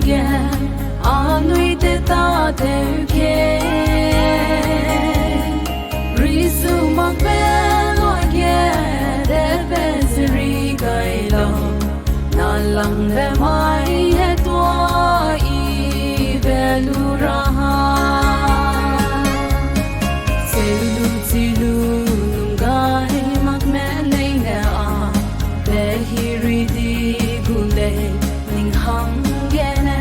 again anui te ta te ke risu makbelo again de bezri kailo na lang be mai he tua I belu raha selu tilu nungai makme nei na a be hiri di gule ning hang gene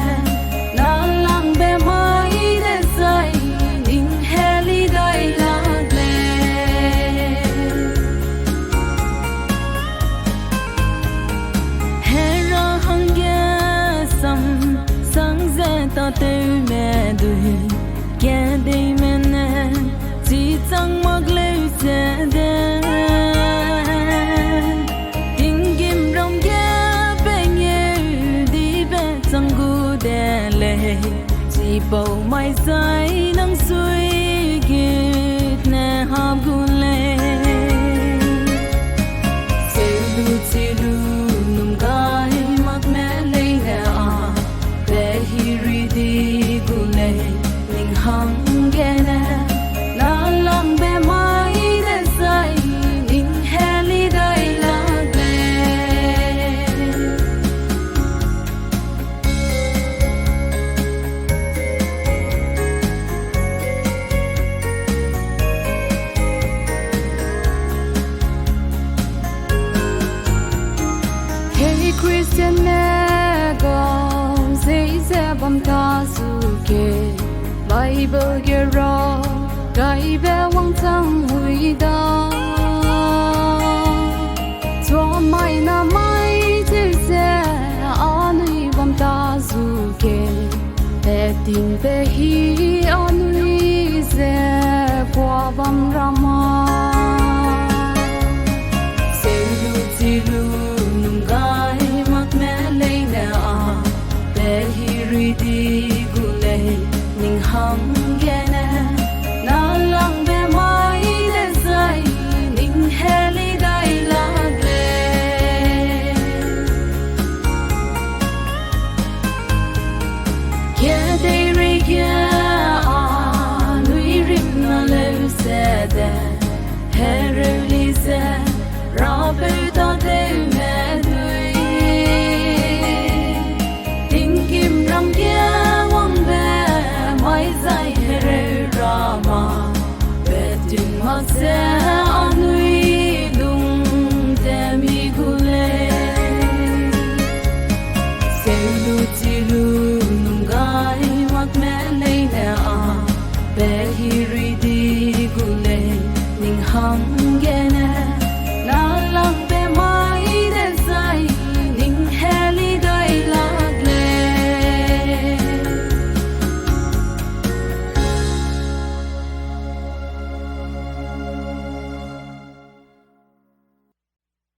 na lang be mai de sai ning heli dai la le hera hang ge sam sang ze ta te me du ge de me ne ji chang mak le se de ding gim rong ge pe nge di be chang gu de le ji bo mai sai nang sui gi ne ha gu le se lu num gai mak me le na a be hi ri di gu le ning hang ge na la lang be mai de sai ning heli dai la le Hey Christian nego say se bam ta su ke Bible ge ro gai be wang chang hui da cho mai na mai che se anui bam ta su ke te tin be hi anui se kwa bam rama se lu ti lu nung gai mak me le na a be hi ri di gu le ning hang ge na na lang be mai de sai ning heli dai la le ke de ri ge a nui rim na le se de herli se Rapeu ta te me dui ding kim ram ge wang be mai sai here rama be tin ma se anui lung te mi gule se lu ti lu nung gai mak me le na a be hi ri di gule ning hang